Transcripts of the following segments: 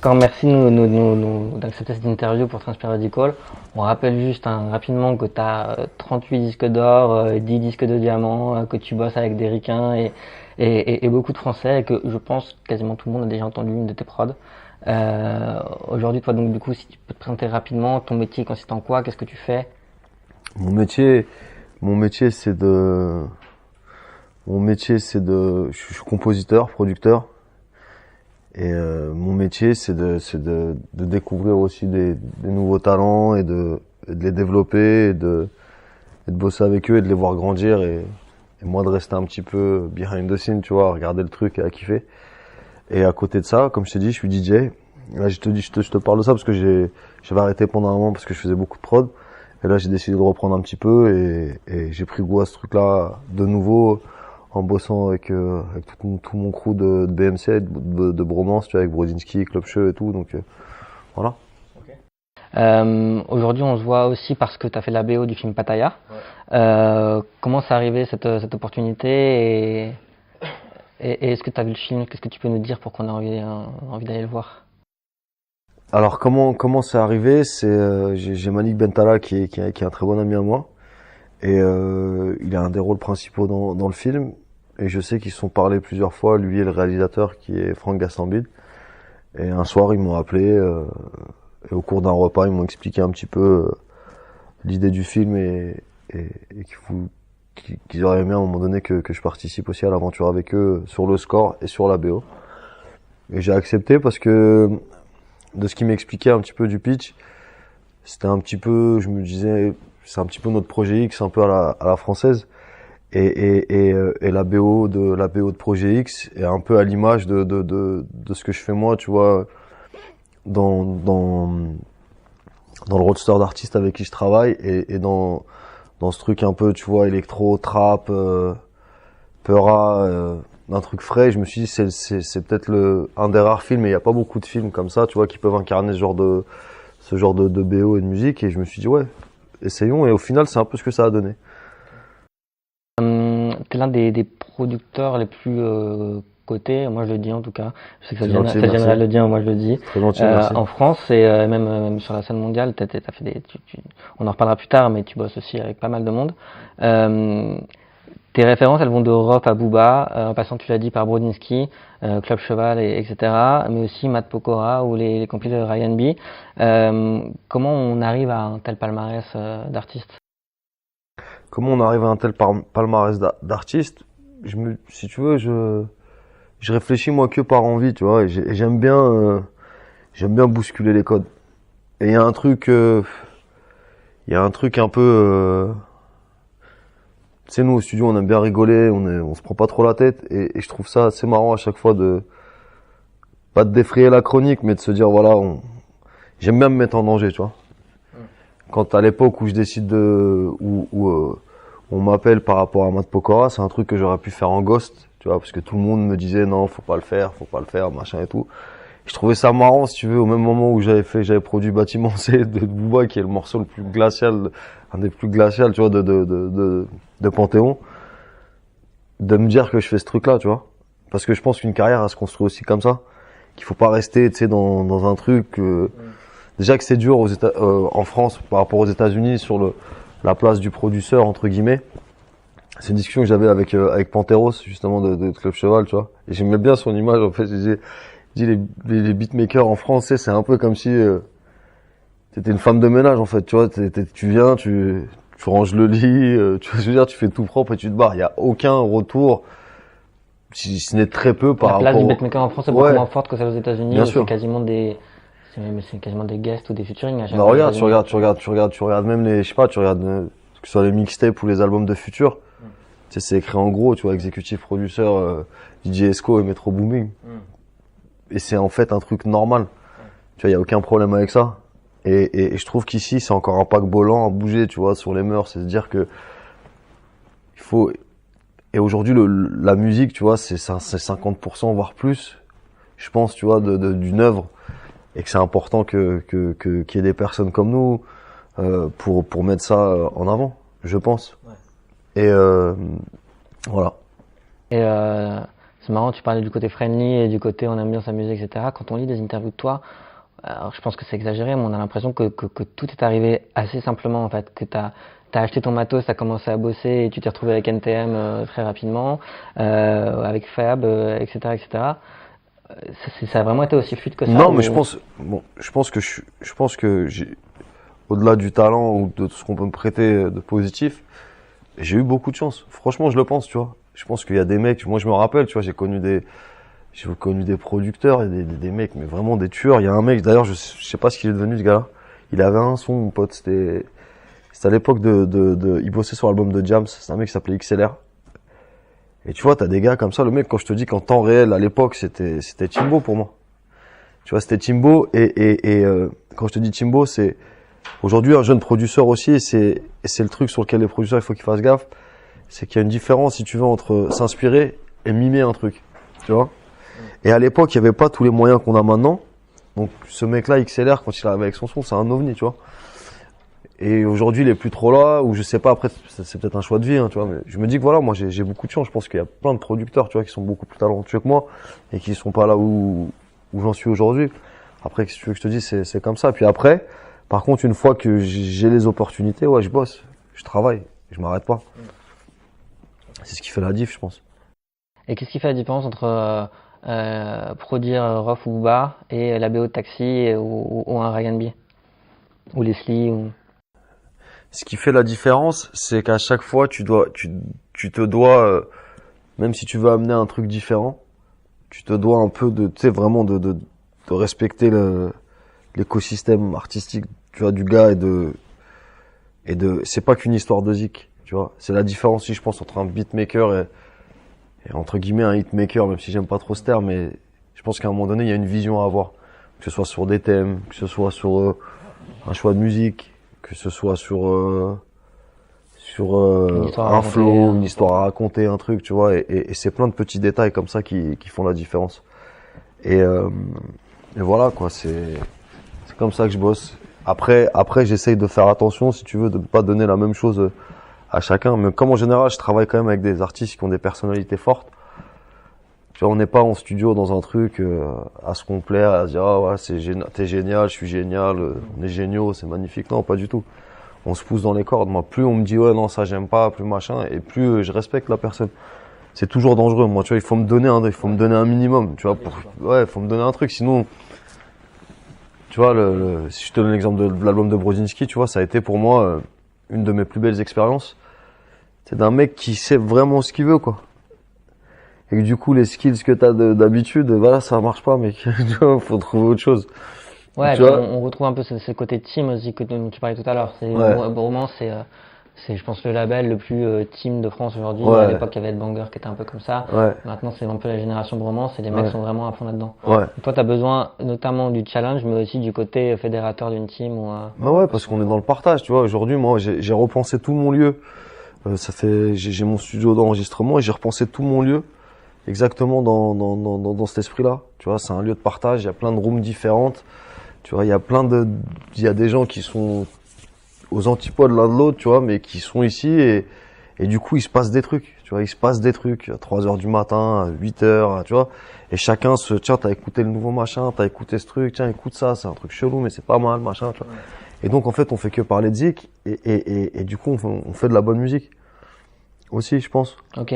encore merci d'accepter cette interview pour Transpire Radical. On rappelle juste rapidement que tu as 38 disques d'or, 10 disques de diamant, que tu bosses avec des ricains et beaucoup de Français, et que je pense quasiment tout le monde a déjà entendu une de tes prods. Aujourd'hui, toi, donc du coup, si tu peux te présenter rapidement, ton métier consiste en quoi? Qu'est-ce que tu fais? Mon métier, je suis compositeur, producteur. Et mon métier, c'est de découvrir aussi des nouveaux talents et de les développer et de bosser avec eux et de les voir grandir et moi de rester un petit peu behind the scene, tu vois, regarder le truc et à kiffer. Et à côté de ça, comme je t'ai dit, je suis DJ. Là, je te parle de ça parce que j'avais arrêté pendant un moment parce que je faisais beaucoup de prod. Et là, j'ai décidé de reprendre un petit peu et j'ai pris goût à ce truc-là de nouveau en bossant avec tout mon crew de BMC, de Bromance, tu vois, avec Brodinski, Club Show et tout. Donc voilà. Aujourd'hui, on se voit aussi parce que tu as fait la BO du film Pattaya. Ouais. Comment c'est arrivé cette opportunité et est-ce que tu as vu le film? Qu'est-ce que tu peux nous dire pour qu'on ait envie d'aller le voir? Alors comment c'est arrivé? C'est j'ai Malik Bentala qui est un très bon ami à moi et il a un des rôles principaux dans le film et je sais qu'ils se sont parlé plusieurs fois, lui et le réalisateur qui est Franck Gastambide. Et un soir ils m'ont appelé et au cours d'un repas ils m'ont expliqué un petit peu l'idée du film et qu'ils auraient aimé à un moment donné que je participe aussi à l'aventure avec eux sur le score et sur la BO. Et j'ai accepté parce que de ce qu'il m'expliquait un petit peu du pitch, c'était un petit peu, je me disais, c'est un petit peu notre projet X, un peu à la française, et la BO de projet X est un peu à l'image de ce que je fais moi, tu vois, dans le roadster d'artistes avec qui je travaille et dans ce truc un peu, tu vois, électro, trap, peura, d'un truc frais. Je me suis dit c'est peut-être un des rares films, et il y a pas beaucoup de films comme ça, tu vois, qui peuvent incarner ce genre de BO et de musique, et je me suis dit ouais, essayons, et au final c'est un peu ce que ça a donné. T'es l'un des producteurs les plus cotés, moi je le dis en tout cas, je sais que ça viendrait à le dire, moi je le dis, très gentil, merci. En France et même sur la scène mondiale. T'as fait on en reparlera plus tard, mais tu bosses aussi avec pas mal de monde. Tes références, elles vont de Rof à Booba, en passant, tu l'as dit, par Brodinski, Club Cheval, etc., mais aussi Matt Pokora ou les compiles de Ryan B. Comment on arrive à un tel palmarès d'artistes? Comment on arrive à un tel palmarès d'artistes? Si tu veux, je réfléchis moi que par envie, tu vois, et j'aime bien bousculer les codes. Et il y a un truc un peu, tu sais, nous au studio on aime bien rigoler, on se prend pas trop la tête, et je trouve ça assez marrant à chaque fois pas de défrayer la chronique, mais de se dire voilà, j'aime bien me mettre en danger, tu vois. Quand à l'époque où je décide où on m'appelle par rapport à Matt Pokora, c'est un truc que j'aurais pu faire en ghost, tu vois, parce que tout le monde me disait non, faut pas le faire, machin et tout. Je trouvais ça marrant, si tu veux, au même moment où j'avais produit Bâtiment C de Booba, qui est le morceau le plus glacial, un des plus glacials, tu vois, de Panthéon, de me dire que je fais ce truc-là, tu vois. Parce que je pense qu'une carrière, elle se construit aussi comme ça. Qu'il faut pas rester, tu sais, dans un truc, déjà que c'est dur en France par rapport aux États-Unis sur la place du producteur, entre guillemets. C'est une discussion que j'avais avec Panteros, justement, de Club Cheval, tu vois. Et j'aimais bien son image, en fait. Je dis les beatmakers en France, c'est un peu comme si t'étais une femme de ménage, en fait, tu vois. Tu viens, tu ranges le lit, tu vois, je veux dire, tu fais tout propre et tu te barres. Il y a aucun retour, si ce n'est très peu par rapport. La place du beatmaker en France est beaucoup moins forte que celle aux États-Unis. Bien sûr. C'est quasiment des guests ou des featuring. Bah regarde, tu regardes même les, je sais pas, tu regardes que ce soit les mixtapes ou les albums de Future. Tu sais, c'est écrit en gros, tu vois, exécutif producteur, DJ Esco et Metro Booming. Et c'est en fait un truc normal. Tu vois, il y a aucun problème avec ça. Et je trouve qu'ici, c'est encore un paquebot lent à bouger, tu vois, sur les mœurs. C'est se dire que il faut. Et aujourd'hui, la musique, tu vois, c'est 50% voire plus, je pense, tu vois, d'une œuvre. Et que c'est important qu'il y ait des personnes comme nous pour mettre ça en avant, je pense. Ouais. Et voilà. Et c'est marrant, tu parlais du côté friendly et du côté on aime bien s'amuser, etc. Quand on lit des interviews de toi, alors je pense que c'est exagéré, mais on a l'impression que tout est arrivé assez simplement en fait, que t'as acheté ton matos, t'as commencé à bosser et tu t'es retrouvé avec NTM très rapidement, avec Fab, etc., etc. Ça a vraiment été aussi fluide que ça? Non, mais je pense que au-delà du talent ou de tout ce qu'on peut me prêter de positif, j'ai eu beaucoup de chance. Franchement, je le pense, tu vois. Je pense qu'il y a des mecs, moi je me rappelle, tu vois, j'ai connu des producteurs et des mecs, mais vraiment des tueurs. Il y a un mec, d'ailleurs, je sais pas ce qu'il est devenu, ce gars-là. Il avait un son, mon pote, c'était à l'époque il bossait sur l'album de Jams. C'est un mec qui s'appelait XLR. Et tu vois, t'as des gars comme ça, le mec, quand je te dis qu'en temps réel, à l'époque, c'était Timbo pour moi. Tu vois, c'était Timbo et quand je te dis Timbo, c'est aujourd'hui un jeune producteur aussi, et c'est le truc sur lequel les producteurs, il faut qu'ils fassent gaffe. C'est qu'il y a une différence, si tu veux, entre s'inspirer et mimer un truc. Tu vois? Et à l'époque, il n'y avait pas tous les moyens qu'on a maintenant. Donc, ce mec-là, XLR, quand il arrive avec son son, c'est un ovni, tu vois. Et aujourd'hui, il est plus trop là, ou je sais pas, après, c'est peut-être un choix de vie, hein, tu vois, mais je me dis que voilà, moi, j'ai beaucoup de chance. Je pense qu'il y a plein de producteurs, tu vois, qui sont beaucoup plus talentueux que moi, et qui sont pas là où j'en suis aujourd'hui. Après, si tu veux que je te dise, c'est comme ça. Puis après, par contre, une fois que j'ai les opportunités, ouais, je bosse, je travaille, je m'arrête pas. C'est ce qui fait la diff, je pense. Et qu'est-ce qui fait la différence entre produire Rof ou Booba et la BO de Taxi ou un Ryan B ou Leslie ou... Ce qui fait la différence, c'est qu'à chaque fois, tu te dois, même si tu veux amener un truc différent, tu te dois un peu tu sais, vraiment de respecter l'écosystème artistique, tu vois, du gars c'est pas qu'une histoire de zik, tu vois. C'est la différence, si je pense, entre un beatmaker et entre guillemets un hitmaker, même si j'aime pas trop ce terme, mais je pense qu'à un moment donné, il y a une vision à avoir. Que ce soit sur des thèmes, que ce soit sur un choix de musique, que ce soit sur un flow, une histoire à raconter, un truc, tu vois, et c'est plein de petits détails comme ça qui font la différence. Et voilà, quoi, c'est comme ça que je bosse. Après, j'essaye de faire attention, si tu veux, de ne pas donner la même chose à chacun. Mais comme en général, je travaille quand même avec des artistes qui ont des personnalités fortes. Tu vois, on n'est pas en studio dans un truc à se complaire, à se dire ah ouais, t'es génial, je suis génial, on est géniaux, c'est magnifique. Non, pas du tout. On se pousse dans les cordes. Moi, plus on me dit ouais non ça j'aime pas, plus machin, et plus je respecte la personne. C'est toujours dangereux. Moi, tu vois, il faut me donner un minimum. Tu vois, il faut me donner un truc. Sinon, tu vois, si je te donne l'exemple de l'album de Brodinski, tu vois, ça a été pour moi une de mes plus belles expériences. C'est d'un mec qui sait vraiment ce qu'il veut, quoi. Et que du coup, les skills que t'as d'habitude, voilà, ça marche pas, mec. Tu vois, faut trouver autre chose. Ouais, on retrouve un peu ce côté team aussi dont tu parlais tout à l'heure. Bromance, c'est, je pense, le label le plus team de France aujourd'hui. Ouais. À l'époque, il y avait Banger qui était un peu comme ça. Ouais. Maintenant, c'est un peu la génération Bromance et les mecs sont vraiment à fond là-dedans. Ouais. Toi, t'as besoin notamment du challenge, mais aussi du côté fédérateur d'une team ou. Bah ouais, parce qu'on est dans le partage, tu vois. Aujourd'hui, moi, j'ai repensé tout mon lieu. J'ai mon studio d'enregistrement et j'ai repensé tout mon lieu exactement dans cet esprit-là. Tu vois, c'est un lieu de partage. Il y a plein de rooms différentes. Tu vois, il y a des gens qui sont aux antipodes l'un de l'autre, tu vois, mais qui sont ici et du coup, il se passe des trucs. Tu vois, il se passe des trucs à 3 heures du matin, à 8 heures, tu vois. Et chacun tiens, t'as écouté le nouveau machin, t'as écouté ce truc, tiens, écoute ça, c'est un truc chelou, mais c'est pas mal, machin, tu vois. Et donc, en fait, on fait que parler de zik et du coup, on fait de la bonne musique. Aussi, je pense. Ok.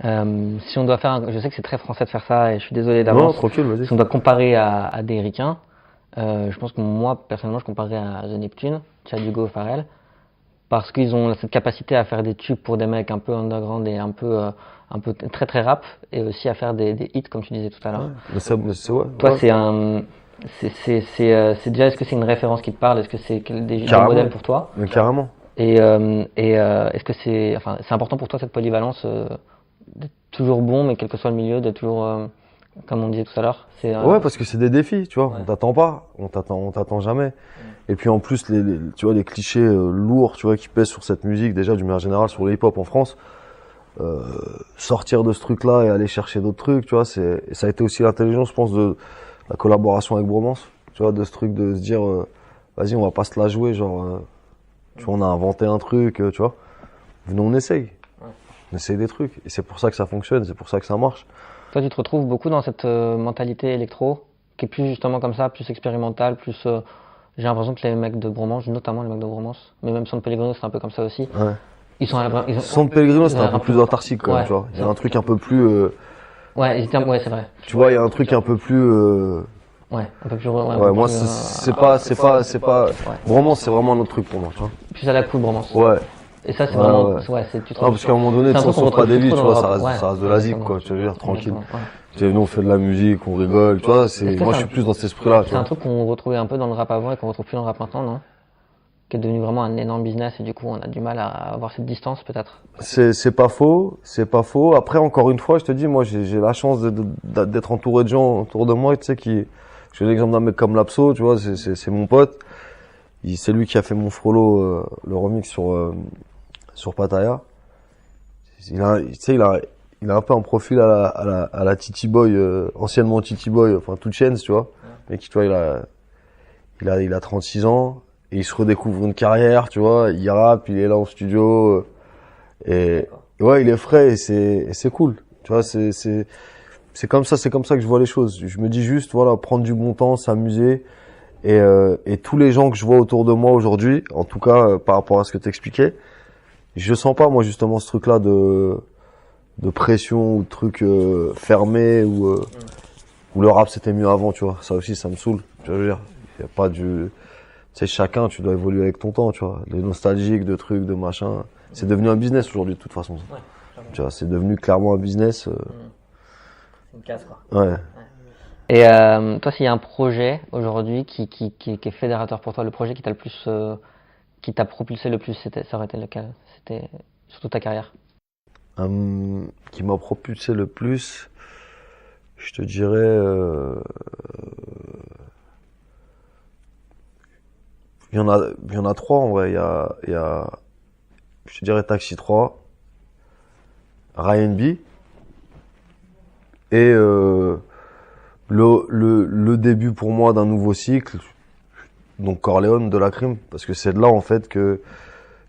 Si on doit je sais que c'est très français de faire ça et je suis désolé d'avance. Non, tranquille, vas-y. Si on doit comparer à des ricains, je pense que moi, personnellement, je comparerais à The Neptune, Tchad Hugo, Pharrell, parce qu'ils ont cette capacité à faire des tubes pour des mecs un peu underground et un peu très très rap, et aussi à faire des hits, comme tu disais tout à l'heure. Ouais, Toi, c'est déjà, est-ce que c'est une référence qui te parle? Est-ce que c'est des modèles pour toi? Mais carrément. Et est-ce que c'est important pour toi cette polyvalence d'être toujours bon, mais quel que soit le milieu, d'être toujours comme on disait tout à l'heure. Ouais, parce que c'est des défis, tu vois. Ouais. On t'attend pas, on t'attend jamais. Et puis en plus, tu vois, les clichés lourds, tu vois, qui pèsent sur cette musique, déjà d'une manière générale sur le hip-hop en France. Sortir de ce truc-là et aller chercher d'autres trucs, tu vois, ça a été aussi l'intelligence, je pense, de la collaboration avec Bromance, tu vois, de ce truc de se dire, vas-y, on va pas se la jouer, genre, tu vois, on a inventé un truc, tu vois. Venons, on essaye. Ouais. On essaye des trucs. Et c'est pour ça que ça fonctionne, c'est pour ça que ça marche. Toi, tu te retrouves beaucoup dans cette mentalité électro, qui est plus justement comme ça, plus expérimentale, plus. J'ai l'impression que les mecs de Bromance, notamment les mecs de Bromance, mais même San Pellegrino, c'est un peu comme ça aussi. Ouais. Ils sont à la. San Pellegrino, c'était un peu plus autarcique quand même, tu vois. Il y a un truc un peu plus. Ouais, ouais, c'est vrai. Tu vois, il y a un truc un peu plus. Ouais, un peu plus. Ouais, Ouais, moi, c'est pas. Ouais. Bromance, c'est vraiment un autre truc pour moi, tu vois. Plus à la cool, Bromance. Ouais. Et ça, c'est Ouais, vraiment. ouais. Ouais, c'est. Tu te Non, parce qu'à un moment donné, c'est un tu truc qu'on sauves pas retrouve des lits, plus tu trop vois, dans le ça rap. reste, Ouais, ça reste de la zik, exactement. quoi, tu veux dire, tranquille. Exactement, ouais. Tu sais, nous, on fait de la musique, on rigole, tu vois, c'est, Est-ce que moi, c'est je un- suis plus dans cet esprit-là, tu C'est un vois. truc qu'on retrouvait un peu dans le rap avant et qu'on retrouve plus dans le rap maintenant, non? Qui est devenu vraiment un énorme business et du coup, on a du mal à avoir cette distance, peut-être. C'est pas faux, c'est pas faux. Après, encore une fois, je te dis, moi, j'ai la chance d'être entouré de gens autour de moi, tu sais, j'ai l'exemple d'un mec comme Lapso, tu vois, c'est mon pote. C'est lui qui a fait mon frollo, le remix sur Pattaya. Tu sais, il a un peu un profil à la Titi Boy, anciennement Titi Boy, enfin, Two Chainz, tu vois. Mais qui, tu vois, il a 36 ans. Et il se redécouvre une carrière, tu vois, il rappe, il est là en studio, et ouais, il est frais, et c'est cool. Tu vois, c'est comme ça que je vois les choses. Je me dis juste, voilà, prendre du bon temps, s'amuser, et tous les gens que je vois autour de moi aujourd'hui, en tout cas, par rapport à ce que t'expliquais, je sens pas, moi, justement, ce truc-là de pression, ou de truc, fermé, où le rap c'était mieux avant, tu vois. Ça aussi, ça me saoule. Je veux dire, y a pas du, tu sais, chacun, tu dois évoluer avec ton temps, tu vois. Les nostalgiques de trucs, de machin. C'est devenu un business aujourd'hui, de toute façon. Ouais, Tu vois, c'est devenu clairement un business. c'est une casse, quoi. Ouais. Et toi, s'il y a un projet aujourd'hui qui est fédérateur pour toi, le projet qui t'a le plus, qui t'a propulsé le plus, ça aurait été lequel? C'était sur toute ta carrière. Qui m'a propulsé le plus, je te dirais, il y en a trois en vrai. Il y a, je te dirais Taxi 3, Ryan B, et le début pour moi d'un nouveau cycle, donc Corleone de la Crime, parce que c'est de là en fait que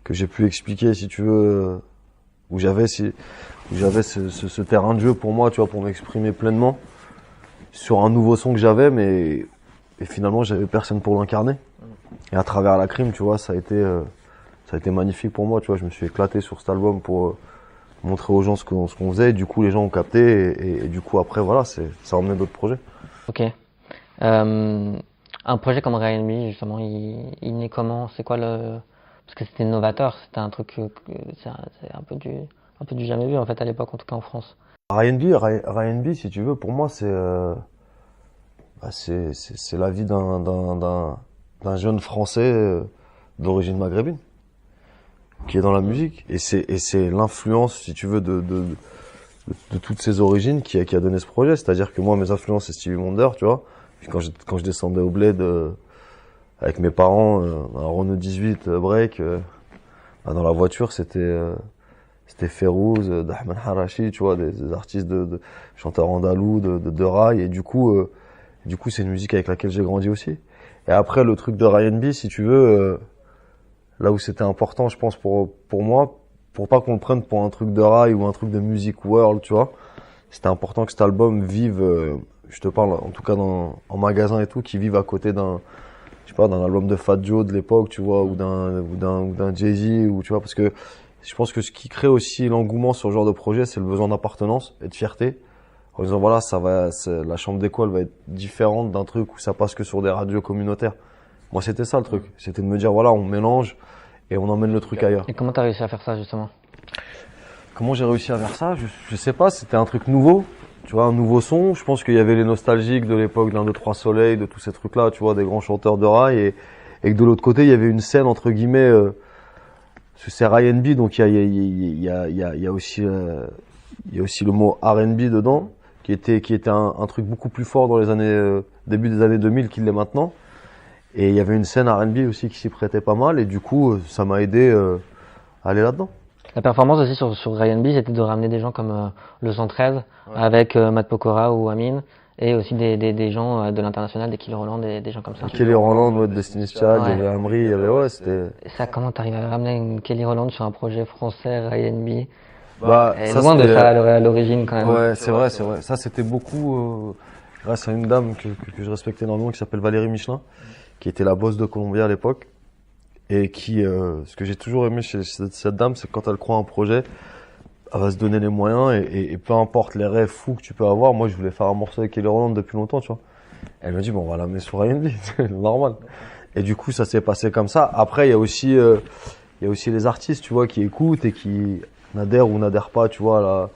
j'ai pu expliquer, si tu veux, où j'avais ce terrain de jeu pour moi, tu vois, pour m'exprimer pleinement sur un nouveau son que j'avais, mais et finalement j'avais personne pour l'incarner. Et à travers la Crime, tu vois, ça a été magnifique pour moi, tu vois, je me suis éclaté sur cet album pour montrer aux gens ce qu'on faisait, et du coup les gens ont capté, et du coup après voilà, ça a emmené d'autres projets. Ok. Un projet comme Ryan B, justement, il naît comment? C'est quoi le... Parce que c'était novateur, c'était un truc, c'est un peu du jamais vu en fait à l'époque, en tout cas en France. Ryan B, si tu veux, pour moi c'est la vie d'un jeune Français d'origine maghrébine qui est dans la musique, et c'est l'influence, si tu veux, de toutes ces origines qui a donné ce projet. C'est-à-dire que moi, mes influences, c'est Stevie Wonder, tu vois. Puis quand je descendais au bled avec mes parents dans la Renault 18 break, dans la voiture, c'était Férouz, d'Ahmed Harachi, tu vois, des artistes de chanteurs andalous, de rail, et du coup c'est une musique avec laquelle j'ai grandi aussi. Et après, le truc de Ryan B, si tu veux, là où c'était important, je pense, pour moi, pour pas qu'on le prenne pour un truc de rail ou un truc de music world, tu vois, c'était important que cet album vive, je te parle en tout cas en magasin et tout, qui vive à côté d'un, je sais pas, d'un album de Fat Joe de l'époque, tu vois, ou d'un Jay-Z, ou tu vois, parce que je pense que ce qui crée aussi l'engouement sur ce genre de projet, c'est le besoin d'appartenance et de fierté. En disant voilà, la chambre d'école va être différente d'un truc où ça passe que sur des radios communautaires. Moi, c'était ça le truc. C'était de me dire voilà, on mélange et on emmène le truc ailleurs. Et comment t'as réussi à faire ça justement? Comment j'ai réussi à faire ça? Je sais pas, c'était un truc nouveau. Tu vois, un nouveau son. Je pense qu'il y avait les nostalgiques de l'époque d'un, deux, trois soleils, de tous ces trucs-là, tu vois, des grands chanteurs de rail, et que de l'autre côté, il y avait une scène, entre guillemets, c'est Ryan B, donc il y a aussi le mot R&B dedans, qui était un truc beaucoup plus fort dans les années, début des années 2000 qu'il l'est maintenant. Et il y avait une scène R&B aussi qui s'y prêtait pas mal, et du coup, ça m'a aidé, à aller là-dedans. La performance aussi sur Ryan B, c'était de ramener des gens comme le 113 avec Matt Pokora ou Amine, et aussi des gens de l'international, des Kelly Rowland, des gens comme ça. Kelly Rowland, ouais, Destiny's Child, il y avait Amri, il y avait, ouais, c'était... Et ça, comment t'arrives à ramener une Kelly Rowland sur un projet français Ryan B? Elle est loin de ça à l'origine quand même. Ouais, c'est vrai. Ça, c'était beaucoup grâce à une dame que je respectais énormément qui s'appelle Valérie Michelin, qui était la boss de Columbia à l'époque. Et qui, ce que j'ai toujours aimé chez cette dame, c'est que quand elle croit en un projet, elle va se donner les moyens et peu importe les rêves fous que tu peux avoir. Moi, je voulais faire un morceau avec Kelly Rowland depuis longtemps, tu vois. Elle me dit, bon, on va la mettre sur R&B, c'est normal. Et du coup, ça s'est passé comme ça. Après, il y a aussi les artistes, tu vois, qui écoutent et qui n'adhèrent ou n'adhèrent pas, tu vois,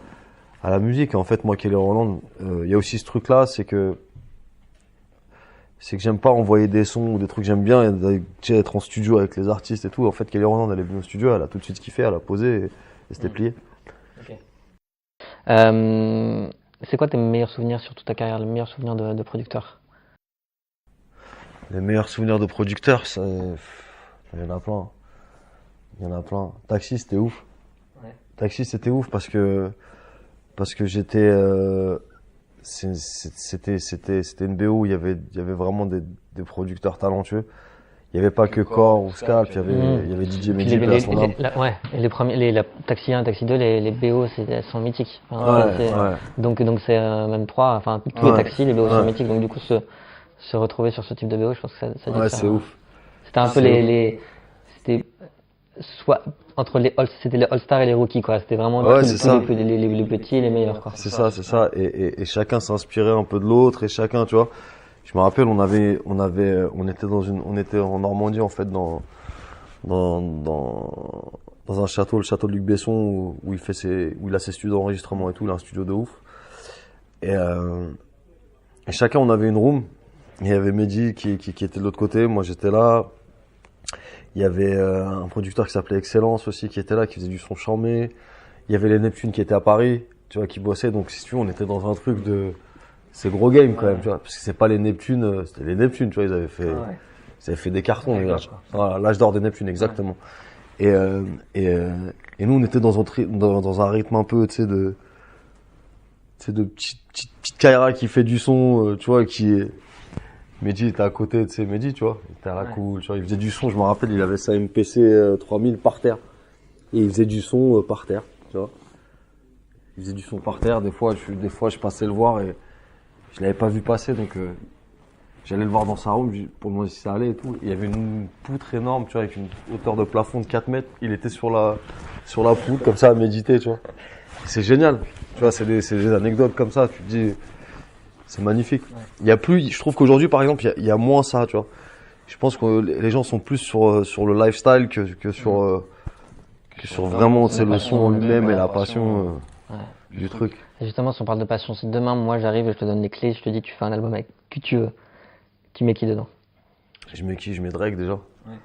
à la musique. Et en fait, moi, Kelly Rowland, il y a aussi ce truc-là, c'est que j'aime pas envoyer des sons ou des trucs, j'aime bien être en studio avec les artistes et tout. En fait, Kelly Rowland, elle est venue au studio, elle a tout de suite kiffé, elle a posé et c'était plié. Okay. C'est quoi tes meilleurs souvenirs sur toute ta carrière, les meilleurs souvenirs de producteur? Les meilleurs souvenirs de producteur, il y en a plein. Il y en a plein. Taxi, c'était ouf. Ouais. Taxi, c'était ouf parce que j'étais, c'était une BO où il y avait vraiment des producteurs talentueux. Il y avait pas que Core ou Scalp, il y avait DJ Mehdi à son âme. Ouais, et les premiers, la Taxi 1, Taxi 2, les BO, elles sont mythiques. Enfin, ouais. Donc c'est même 3, enfin tous les taxis, les BO sont mythiques. Donc du coup se retrouver sur ce type de BO, je pense que ça ouais, c'est ouf. C'était un peu c'était soit entre c'était les All-Stars et les Rookies, quoi. C'était vraiment les petits et les meilleurs, quoi. C'est ça. Et chacun s'inspirait un peu de l'autre et chacun, tu vois. Je me rappelle, on était en Normandie, en fait, dans un château, le château de Luc Besson, où il a ses studios d'enregistrement et tout, il a un studio de ouf. Et chacun, on avait une room. Il y avait Mehdi qui était de l'autre côté, moi j'étais là. Il y avait un producteur qui s'appelait Excellence aussi qui était là, qui faisait du son charmé. Il y avait les Neptunes qui étaient à Paris, tu vois, qui bossaient. Donc si tu veux, on était dans un truc c'est gros game quand même, tu vois, parce que c'est pas les Neptunes, c'était les Neptunes, tu vois, ils avaient fait des cartons, les gars. Voilà, l'âge d'or des Neptunes, exactement. Et nous on était dans un rythme un peu, tu sais, de petite Kaira qui fait du son, tu vois, Mehdi était à côté, tu sais, Mehdi, tu vois, il était à la cool, tu vois, il faisait du son, je me rappelle, il avait sa MPC 3000 par terre. Et il faisait du son par terre, tu vois. Il faisait du son par terre, des fois je passais le voir et je l'avais pas vu passer, donc j'allais le voir dans sa room pour me demander si ça allait et tout. Il y avait une poutre énorme, tu vois, avec une hauteur de plafond de 4 mètres. Il était sur la poutre, comme ça, à méditer, tu vois. C'est génial, tu vois, c'est des anecdotes comme ça, tu te dis, c'est magnifique. Il y a plus, je trouve qu'aujourd'hui, par exemple, il y a moins ça, tu vois. Je pense que les gens sont plus sur le lifestyle que sur vraiment, c'est le son en lui-même et la passion du truc. Et justement, si on parle de passion, si demain, moi, j'arrive et je te donne les clés, je te dis, tu fais un album avec qui tu veux, tu mets qui dedans? Je mets qui? Je mets Drake déjà. Ouais.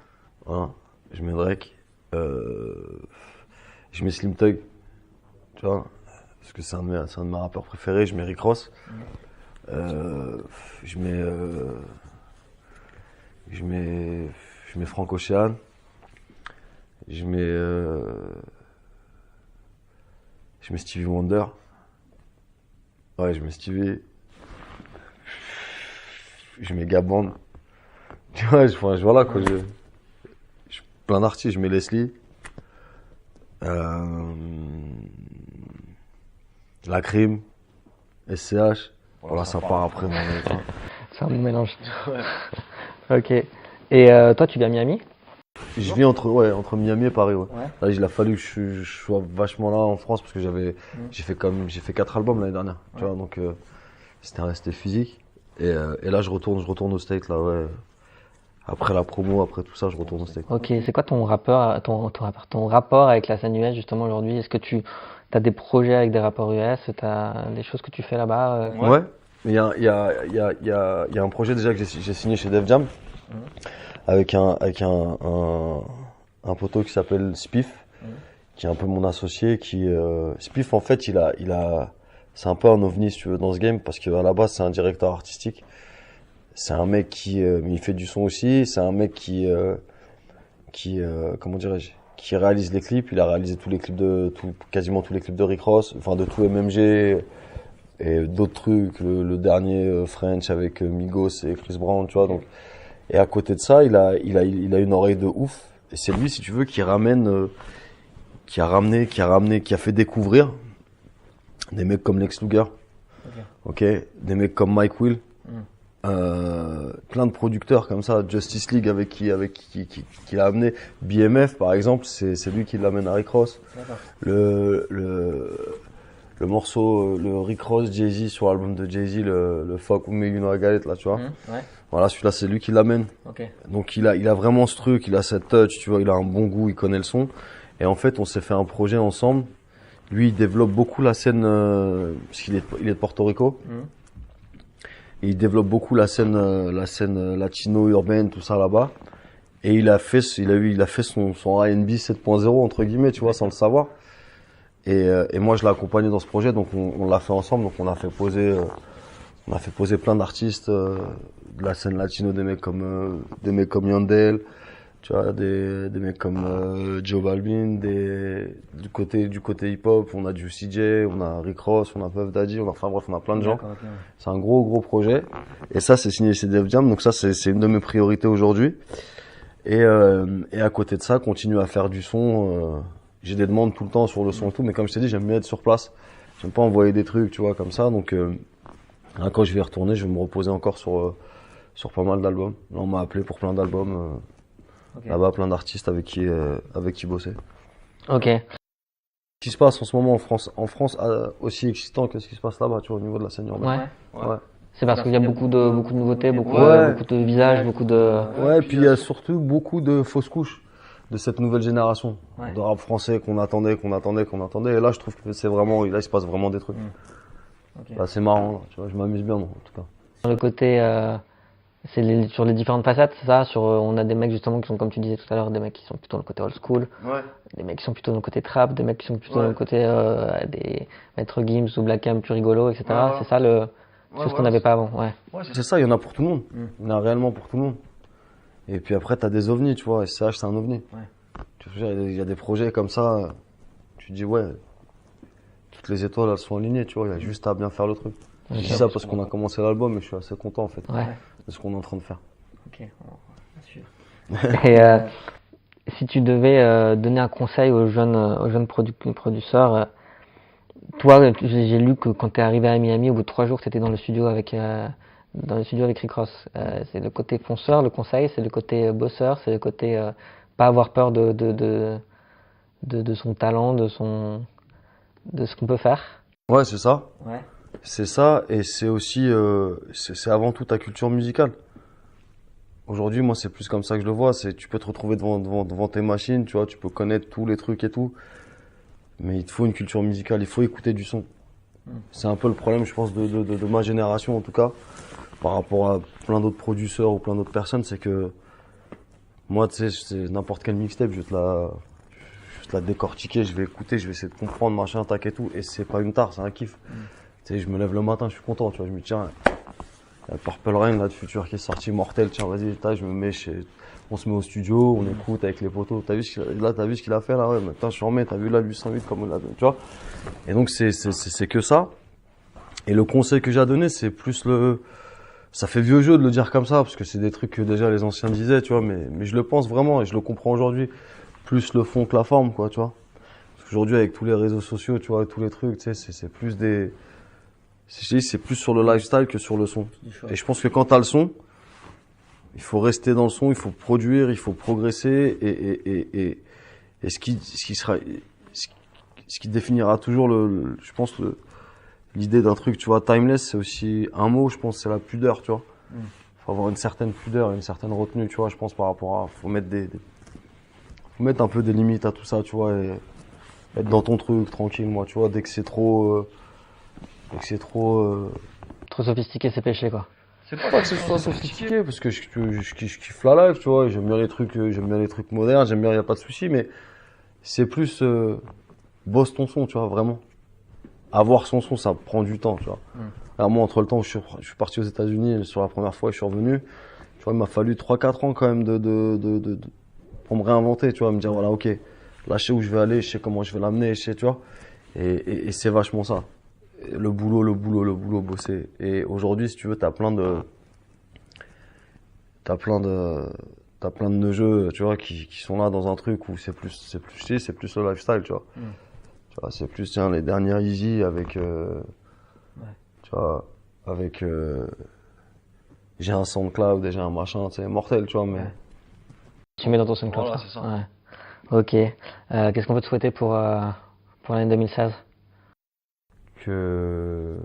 Voilà. Je mets Drake. Je mets Slim Thug. Tu vois, parce que c'est un de mes rappeurs préférés. Je mets Rick Ross. Je mets Frank Ocean. Je mets Stevie Wonder. Ouais, je mets Stevie. Je mets Gabon. Tu vois, voilà quoi. Je plein d'artistes. Je mets Leslie. La Crime. SCH. Voilà, ça part après. C'est un bon mélange. Ok. Et toi, tu viens à Miami? Je vis entre Miami et Paris, ouais. Là, il a fallu que je sois vachement là en France parce que j'ai fait 4 albums l'année dernière, tu vois, donc c'était physique. Et là, je retourne au States, là, ouais. Après la promo, après tout ça, je retourne au States. Ok, c'est quoi ton rapport avec la scène US justement aujourd'hui? Est-ce que tu as des projets avec des rappeurs US? T'as des choses que tu fais là-bas? Ouais. Il y a un projet déjà que j'ai signé chez Def Jam. Avec un poteau qui s'appelle Spiff, qui est un peu mon associé, Spiff, en fait, c'est un peu un ovni, si tu veux, dans ce game, parce qu'à la base, c'est un directeur artistique. C'est un mec mais il fait du son aussi, c'est un mec comment dirais-je, qui réalise les clips. Il a réalisé tous les clips quasiment tous les clips de Rick Ross, enfin, de tout MMG, et d'autres trucs, le dernier French avec Migos et Chris Brown, tu vois, donc. Et à côté de ça, il a une oreille de ouf. Et c'est lui, si tu veux, qui ramène qui a fait découvrir des mecs comme Lex Luger, ok, des mecs comme Mike Will, plein de producteurs comme ça, Justice League avec qui l'a amené, BMF par exemple, c'est lui qui l'amène à Rick Ross. Le morceau, le Rick Ross, Jay-Z sur l'album de Jay-Z, le Fuck With Me You Know I Got It, là, tu vois. Ouais. Voilà, celui-là, c'est lui qui l'amène. Okay. Donc, il a vraiment ce truc, il a cette touch, tu vois, il a un bon goût, il connaît le son. Et en fait, on s'est fait un projet ensemble. Lui, il développe beaucoup la scène, parce qu'il est de Porto Rico. Et il développe beaucoup la scène latino, urbaine, tout ça là-bas. Et il a fait son R&B 7.0, entre guillemets, tu vois, sans le savoir. Et moi, je l'ai accompagné dans ce projet, donc on l'a fait ensemble. Donc on a fait poser plein d'artistes de la scène latino, des mecs comme Yandel, tu vois, des mecs comme Joe Balvin, du côté hip-hop, on a Juicy J, on a Rick Ross, on a Puff Daddy, enfin bref, on a plein de gens. Okay. C'est un gros projet. Et ça, c'est signé chez Def Jam, donc ça, c'est une de mes priorités aujourd'hui. Et à côté de ça, continuer à faire du son. J'ai des demandes tout le temps sur le son et tout, mais comme je t'ai dit, j'aime bien être sur place. J'aime pas envoyer des trucs, tu vois, comme ça. Donc, là, quand je vais y retourner, je vais me reposer encore sur pas mal d'albums. Là, on m'a appelé pour plein d'albums. Okay. Là-bas, plein d'artistes avec qui bosser. Ok. Ce qui se passe en ce moment en France, aussi excitant que ce qui se passe là-bas, tu vois, au niveau de la scène urbaine. Ouais. C'est parce qu'il y a beaucoup de nouveautés, beaucoup de visages, beaucoup de... Ouais, et puis il y a surtout beaucoup de fausses couches de cette nouvelle génération de rap français qu'on attendait. Et là, je trouve que là, il se passe vraiment des trucs. Okay. Là, c'est marrant, là, tu vois, je m'amuse bien, moi, en tout cas. Le côté, sur les différentes facettes, c'est ça, on a des mecs, justement, qui sont, comme tu disais tout à l'heure, des mecs qui sont plutôt dans le côté old school. Des mecs qui sont plutôt dans le côté trap, des mecs qui sont plutôt dans le côté, des Maître Gims ou Black M plus rigolo, etc. C'est ça ce qu'on n'avait pas avant, c'est ça, il y en a pour tout le monde. Il y en a réellement pour tout le monde. Et puis après, t'as des ovnis, tu vois. SCH, c'est un ovni. Tu vois, il y a des projets comme ça. Tu te dis, ouais, toutes les étoiles, elles sont alignées, tu vois. Il y a juste à bien faire le truc. Je dis ça parce qu'on a commencé l'album et je suis assez content, en fait, de ce qu'on est en train de faire. Ok, bien sûr. Et si tu devais donner un conseil aux jeunes producteurs, toi, j'ai lu que quand t'es arrivé à Miami, au bout de 3 jours, t'étais dans le studio avec Rick Ross. C'est le côté fonceur, le conseil, c'est le côté bosseur, c'est le côté pas avoir peur de son talent, de ce qu'on peut faire. Ouais, c'est ça. C'est ça, et c'est aussi, c'est avant tout ta culture musicale. Aujourd'hui, moi, c'est plus comme ça que je le vois. Tu peux te retrouver devant tes machines, tu vois, tu peux connaître tous les trucs et tout. Mais il te faut une culture musicale, il faut écouter du son. C'est un peu le problème, je pense, de ma génération, en tout cas, par rapport à plein d'autres producteurs ou plein d'autres personnes, c'est que moi, tu sais, c'est n'importe quel mixtape, je vais te la décortiquer, je vais écouter, je vais essayer de comprendre, machin, tac et tout, et c'est pas une tare, c'est un kiff. Tu sais, je me lève le matin, je suis content, tu vois, je me dis, tiens, il y a Purple Rain, là, de Future qui est sorti, mortel, tiens, vas-y, je me mets on se met au studio, on écoute avec les potos. T'as vu ce qu'il a fait, là, ouais, maintenant, je remets, t'as vu là, 808, comme on l'a, tu vois. Et donc, c'est que ça. Et le conseil que j'ai à donner, c'est plus ça fait vieux jeu de le dire comme ça, parce que c'est des trucs que déjà les anciens disaient, tu vois, mais je le pense vraiment et je le comprends aujourd'hui. Plus le fond que la forme, quoi, tu vois. Parce qu'aujourd'hui, avec tous les réseaux sociaux, tu vois, tous les trucs, tu sais, c'est plus c'est plus sur le lifestyle que sur le son. Et je pense que quand t'as le son, il faut rester dans le son, il faut produire, il faut progresser et ce qui définira toujours je pense l'idée d'un truc, tu vois, timeless, c'est aussi un mot, je pense, c'est la pudeur, tu vois. Faut avoir une certaine pudeur, une certaine retenue, tu vois, je pense par rapport à, faut mettre un peu des limites à tout ça, tu vois, et être dans ton truc, tranquille, moi, tu vois, dès que c'est trop sophistiqué, c'est péché, quoi. C'est pas que ce soit sophistiqué, parce que je kiffe la life, tu vois, j'aime bien les trucs modernes, j'aime bien, y a pas de souci, mais c'est plus, bosse ton son, tu vois, vraiment. Avoir son son, ça prend du temps, tu vois. Alors moi, entre le temps où je suis parti aux États-Unis, sur la première fois, je suis revenu, tu vois, il m'a fallu 3-4 ans quand même pour me réinventer, tu vois, me dire, voilà, ok, là, je sais où je vais aller, je sais comment je vais l'amener, je sais, tu vois. Et c'est vachement ça. Le boulot, bosser. Et aujourd'hui, si tu veux, t'as plein de t'as plein de jeux, tu vois, qui sont là dans un truc où c'est plus chill, c'est plus le lifestyle, tu vois. Tu vois, c'est plus, tiens, les dernières Easy avec, tu vois, avec, j'ai un SoundCloud et j'ai un machin, tu sais, mortel, tu vois, mais. Tu mets dans ton SoundCloud. Voilà, c'est ça. Ouais. Ok. Qu'est-ce qu'on peut te souhaiter pour l'année 2016? Qu'est-ce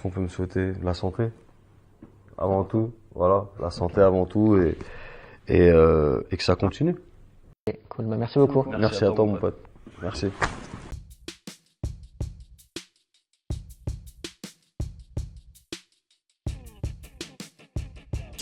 qu'on peut me souhaiter? La santé. Avant tout. Voilà. La santé avant tout et que ça continue. Ok, cool. Bah, merci beaucoup. Merci à toi, mon pote. Merci.